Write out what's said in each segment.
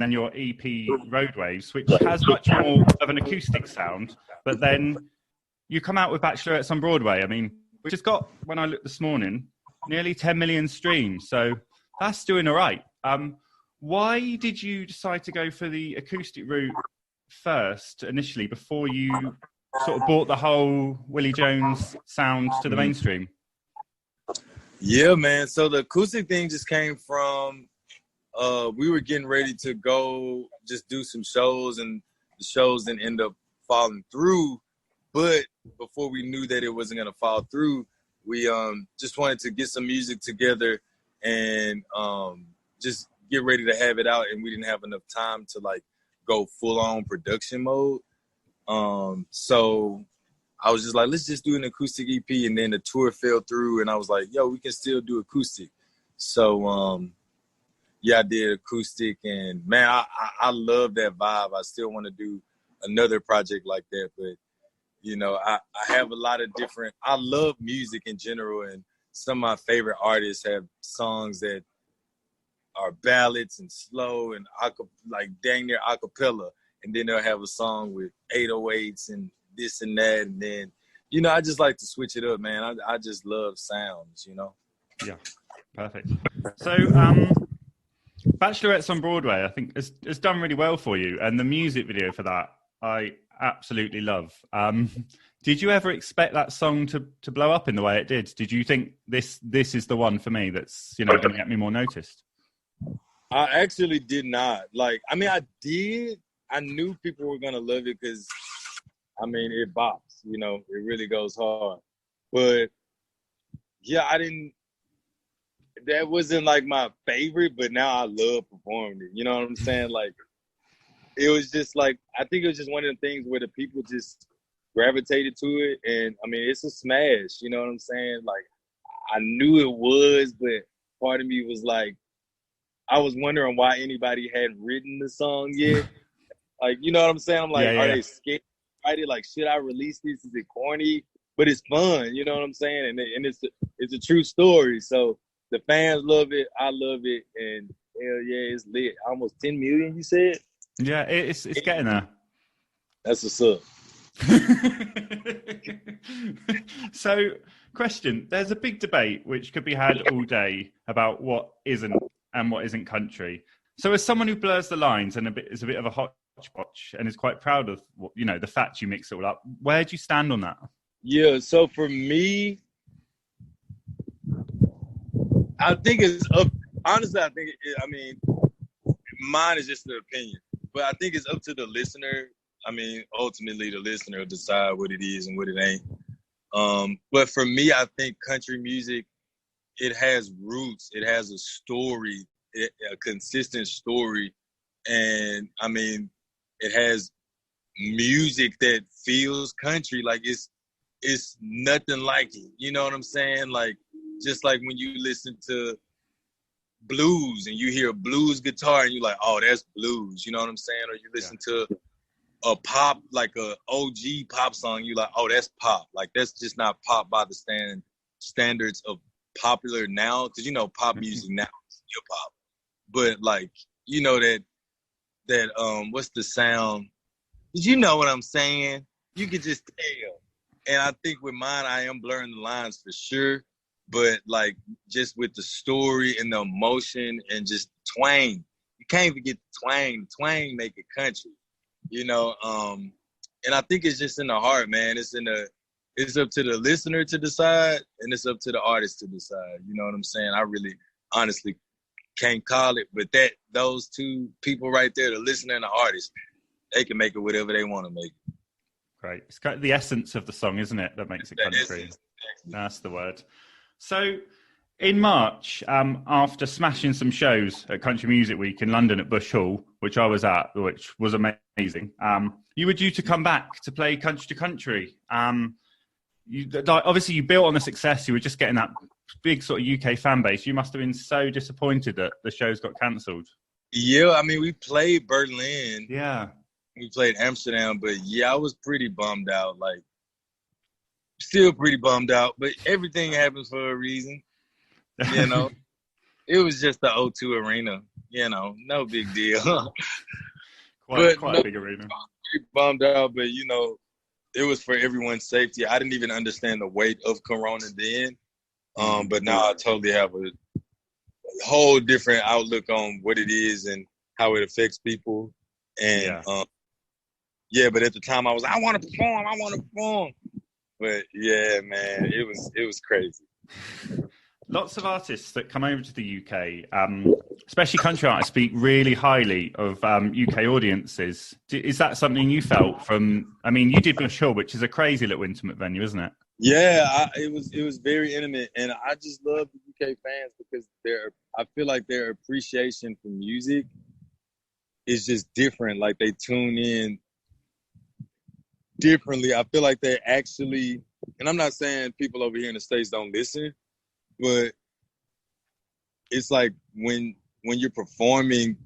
then your EP Roadwaves, which has much more of an acoustic sound. But then you come out with Bachelorettes on Broadway. I mean, which has got, when I looked this morning, nearly 10 million streams. So that's doing all right. Why did you decide to go for the acoustic route first initially before you sort of brought the whole Willie Jones sound to the mainstream? Yeah, man. So the acoustic thing just came from, we were getting ready to go just do some shows, and the shows didn't end up falling through. But before we knew that it wasn't going to fall through, we just wanted to get some music together and just get ready to have it out. And we didn't have enough time to like go full on production mode. So I was just like, let's just do an acoustic EP. And then the tour fell through, and I was like, yo, we can still do acoustic. So, yeah, I did acoustic, and man, I love that vibe. I still want to do another project like that, but you know, I have a lot of different, I love music in general, and some of my favorite artists have songs that are ballads and slow and like dang near a cappella, and then they'll have a song with 808s and this and that, and then, you know, I just like to switch it up, man. I just love sounds, you know? Yeah, perfect. So, Bachelorettes on Broadway, I think, has done really well for you, and the music video for that, I absolutely love. Did you ever expect that song to blow up in the way it did? Did you think this is the one for me that's, you know, going to get me more noticed? I actually did not. Like, I mean, I did. I knew people were going to love it because, I mean, it bops, you know, it really goes hard. But, yeah, that wasn't like my favorite, but now I love performing it. You know what I'm saying? Like, it was just like, I think it was just one of the things where the people just gravitated to it. And I mean, it's a smash, you know what I'm saying? Like, I knew it was, but part of me was like, I was wondering why anybody hadn't written the song yet. Like, you know what I'm saying? I'm like, are they scared to write it? Like, should I release this? Is it corny? But it's fun, you know what I'm saying? And it's a true story. So the fans love it. I love it. And hell yeah, it's lit. Almost 10 million, you said? Yeah, it's getting there. That's what's up. So, question, there's a big debate which could be had all day about what isn't and what isn't country. So as someone who blurs the lines and is a bit of a hodgepodge and is quite proud of, you know, the fact you mix it all up, where do you stand on that? Yeah, so for me, I think it's up. Honestly, I mean, mine is just an opinion, but I think it's up to the listener. I mean, ultimately, the listener will decide what it is and what it ain't. But for me, I think country music, it has roots. It has a story, a consistent story. And, I mean, it has music that feels country. Like, it's nothing like it. You know what I'm saying? Like, just like when you listen to blues and you hear a blues guitar and you're like, oh, that's blues. You know what I'm saying? Or you listen to a pop, like a OG pop song, you like, oh, that's pop. Like, that's just not pop by the standards of popular now. Because, you know, pop music now is hip hop. But, like, you know, that what's the sound? You know what I'm saying? You could just tell. And I think with mine, I am blurring the lines for sure. But, like, just with the story and the emotion and just twang. You can't forget the twang. Twang make it country. You know, and I think it's just in the heart, man. It's up to the listener to decide, and it's up to the artist to decide. You know what I'm saying? I really, honestly, can't call it, but those two people right there, the listener and the artist, they can make it whatever they want to make it. Great. It's kind of the essence of the song, isn't it, that makes it country? That's the word. So, in March, after smashing some shows at Country Music Week in London at Bush Hall, which I was at, which was amazing, you were due to come back to play Country to Country. Obviously, you built on the success. You were just getting that big sort of UK fan base. You must have been so disappointed that the shows got cancelled. Yeah, I mean, we played Berlin. Yeah. We played Amsterdam, but yeah, I was pretty bummed out. Like, still pretty bummed out, but everything happens for a reason. You know, it was just the O2 Arena, no big deal. Quite a big arena. Bummed out, but it was for everyone's safety. I didn't even understand the weight of Corona then, but now I totally have a whole different outlook on what it is and how it affects people. And but at the time I was like, I want to perform. But yeah, man, it was crazy. Lots of artists that come over to the UK, especially country artists, speak really highly of UK audiences. Is that something you felt from? I mean, you did Bush Hall, which is a crazy little intimate venue, isn't it? Yeah, it was very intimate, and I just love the UK fans because I feel like their appreciation for music is just different. Like they tune in differently. I feel like they actually, and I'm not saying people over here in the States don't listen, but it's like when you're performing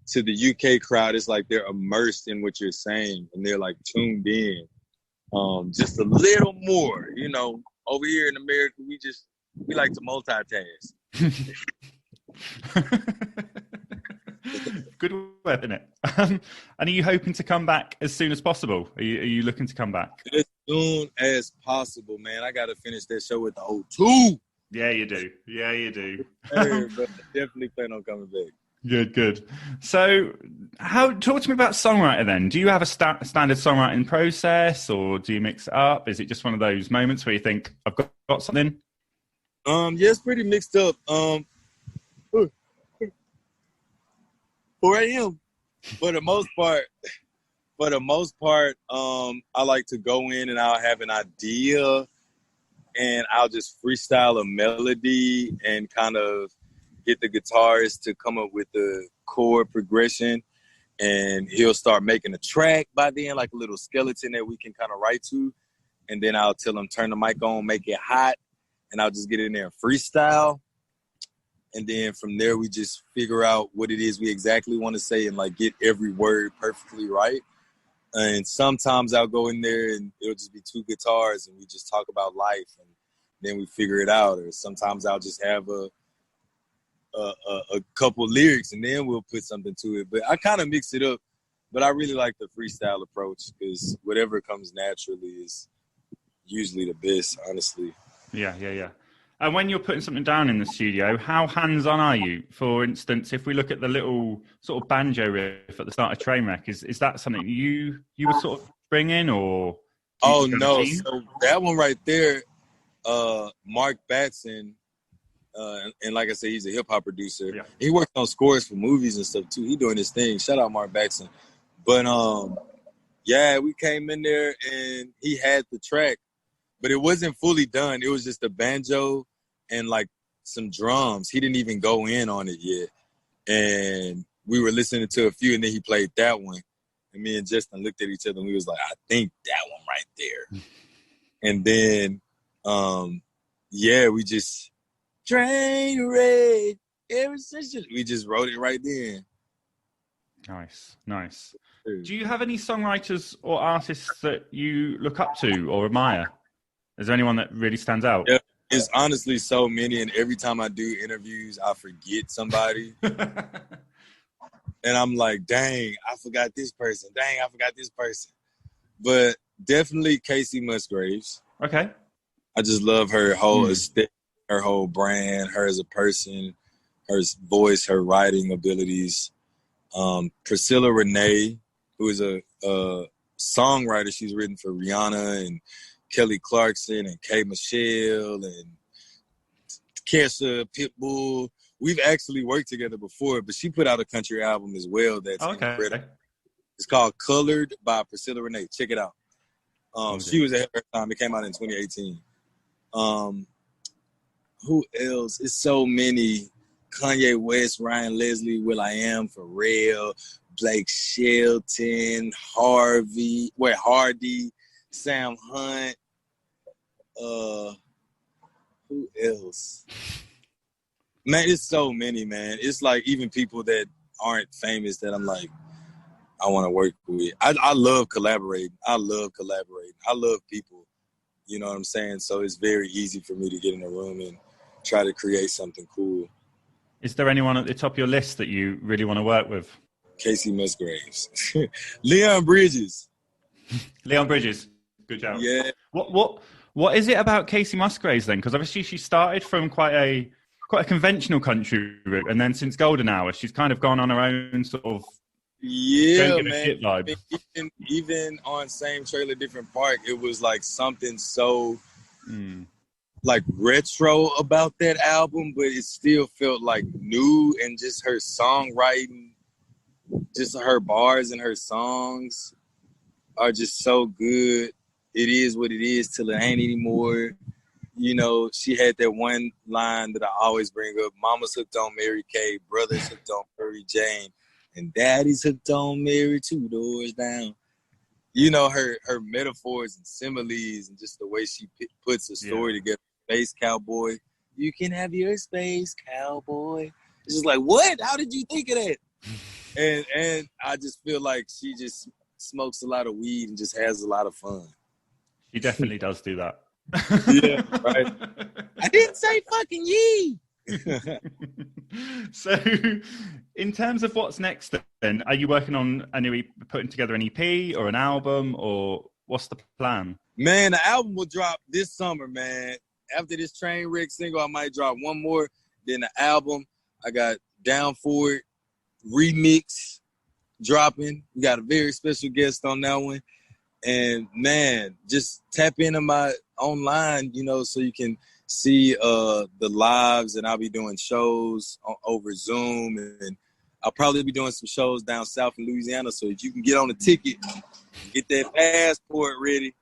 to the UK crowd, it's like they're immersed in what you're saying and they're like tuned in. Just a little more, over here in America, we like to multitask. Good word, isn't it? And are you hoping to come back as soon as possible? Are you looking to come back? As soon as possible, man. I got to finish that show with the O2. Yeah, you do. Hey, but I definitely plan on coming back. Good. So, talk to me about songwriter then. Do you have a standard songwriting process, or do you mix it up? Is it just one of those moments where you think, I've got something? Yeah, it's pretty mixed up. 4 a.m. For the most part, I like to go in and I'll have an idea and I'll just freestyle a melody and kind of get the guitarist to come up with the chord progression, and he'll start making a track by then, like a little skeleton that we can kind of write to. And then I'll tell him, turn the mic on, make it hot, and I'll just get in there and freestyle. And then from there, we just figure out what it is we exactly want to say and like get every word perfectly right. And sometimes I'll go in there and it'll just be 2 guitars and we just talk about life and then we figure it out. Or sometimes I'll just have a couple lyrics and then we'll put something to it. But I kind of mix it up. But I really like the freestyle approach because whatever comes naturally is usually the best, honestly. Yeah. And when you're putting something down in the studio, how hands-on are you? For instance, if we look at the little sort of banjo riff at the start of Trainwreck, is that something you would sort of bring in, or? Oh, no. So that one right there, Mark Batson, and like I said, he's a hip-hop producer. Yeah. He works on scores for movies and stuff, too. He doing his thing. Shout out Mark Batson. But, yeah, we came in there, and he had the track. But it wasn't fully done. It was just a banjo and like some drums. He didn't even go in on it yet. And we were listening to a few and then he played that one. And me and Justin looked at each other and we was like, I think that one right there. And then, we just Trainwreck. We just wrote it right then. Nice. Do you have any songwriters or artists that you look up to or admire? Is there anyone that really stands out? Yeah, it's honestly so many, and every time I do interviews, I forget somebody. And I'm like, dang, I forgot this person. But definitely Kacey Musgraves. Okay. I just love her whole aesthetic, her whole brand, her as a person, her voice, her writing abilities. Priscilla Renee, who is a songwriter. She's written for Rihanna and Kelly Clarkson and K. Michelle and Kesha, Pitbull. We've actually worked together before, but she put out a country album as well that's incredible. It's called Colored by Priscilla Renee. Check it out. She was ahead of her time. It came out in 2018. Who else? It's so many. Kanye West, Ryan Leslie, will.i.am, Pharrell, Blake Shelton, Hardy, Sam Hunt. Who else? Man, it's so many, man. It's like even people that aren't famous that I'm like, I want to work with. I love collaborating. I love people. You know what I'm saying? So it's very easy for me to get in a room and try to create something cool. Is there anyone at the top of your list that you really want to work with? Kacey Musgraves. Leon Bridges. Leon Bridges. Good job. Yeah. What is it about Kacey Musgraves then? Because obviously she started from quite a conventional country route, and then since Golden Hour, she's kind of gone on her own sort of man. Shit vibe. I mean, even on Same Trailer, Different Park, it was like something so like retro about that album, but it still felt like new, and just her songwriting, just her bars and her songs are just so good. It is what it is till it ain't anymore. You know, she had that one line that I always bring up: Mama's hooked on Mary Kay, brother's hooked on Mary Jane, and daddy's hooked on Mary 2 doors down. You know, her metaphors and similes and just the way she puts a story together. Space cowboy, you can have your space cowboy. It's just like, what? How did you think of that? And I just feel like she just smokes a lot of weed and just has a lot of fun. She definitely does do that. Yeah, right. I didn't say fucking yee. So, in terms of what's next, then, are you working on putting together an EP or an album, or what's the plan? Man, the album will drop this summer, man. After this Trainwreck single, I might drop one more. Then the album, I got Down For It remix dropping. We got a very special guest on that one. And man, just tap into my online, you know, so you can see the lives, and I'll be doing shows over Zoom, and I'll probably be doing some shows down south in Louisiana. So if you can get on the ticket, get that passport ready.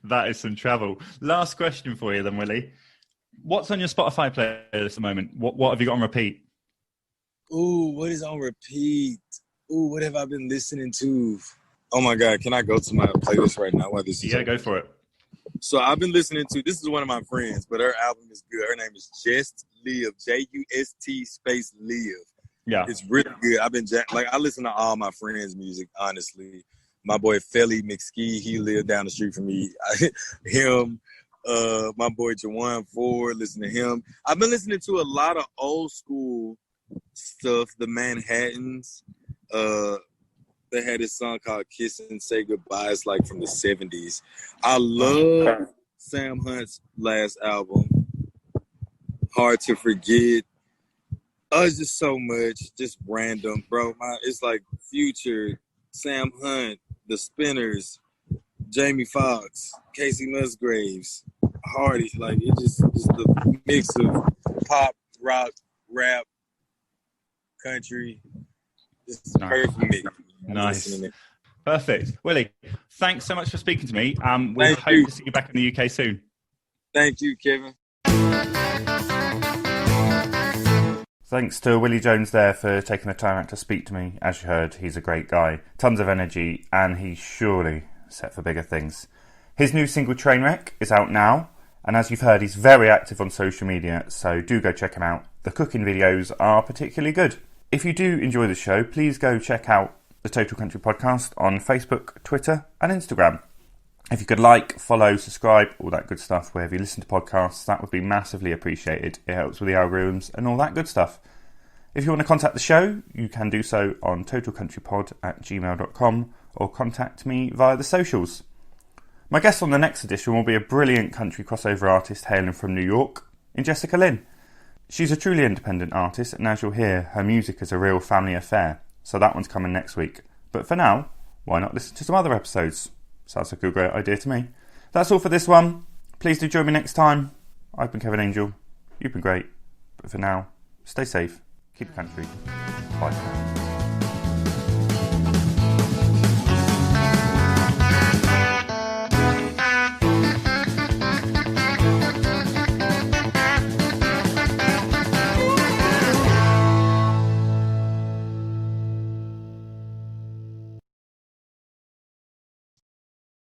That is some travel. Last question for you then, Willie. What's on your Spotify playlist at the moment? What have you got on repeat? Ooh, what is on repeat? Ooh, what have I been listening to? Oh my God, can I go to my playlist right now while this is go for it. So I've been listening to, this is one of my friends, but her album is good. Her name is Just Live, Just space Live. Yeah. It's really good. I listen to all my friends' music, honestly. My boy Felly McSkee, he lived down the street from me. Him, my boy Jawan Ford, listen to him. I've been listening to a lot of old school stuff, the Manhattans. They had this song called Kiss and Say Goodbye. It's like from the 70s. I love Sam Hunt's last album, Hard to Forget. It's just so much, just random, bro. It's like Future, Sam Hunt, The Spinners, Jamie Foxx, Kacey Musgraves, Hardy. Like, it's just the mix of pop, rock, rap, country. It's perfect for me. Nice. Perfect. Willie, thanks so much for speaking to me. We hope to see you back in the UK soon. Thank you, Kevin. Thanks to Willie Jones there for taking the time out to speak to me. As you heard, he's a great guy. Tons of energy, and he's surely set for bigger things. His new single, Trainwreck, is out now. And as you've heard, he's very active on social media, so do go check him out. The cooking videos are particularly good. If you do enjoy the show, please go check out the Total Country Podcast on Facebook, Twitter and Instagram. If you could like, follow, subscribe, all that good stuff wherever you listen to podcasts, that would be massively appreciated. It helps with the algorithms and all that good stuff. If you want to contact the show, you can do so on totalcountrypod@gmail.com or contact me via the socials. My guest on the next edition will be a brilliant country crossover artist hailing from New York, in Jessica Lynn. She's a truly independent artist, and as you'll hear, her music is a real family affair, so that one's coming next week. But for now, why not listen to some other episodes? Sounds like a great idea to me. That's all for this one. Please do join me next time. I've been Kevin Angel. You've been great. But for now, stay safe, keep country. Bye for now.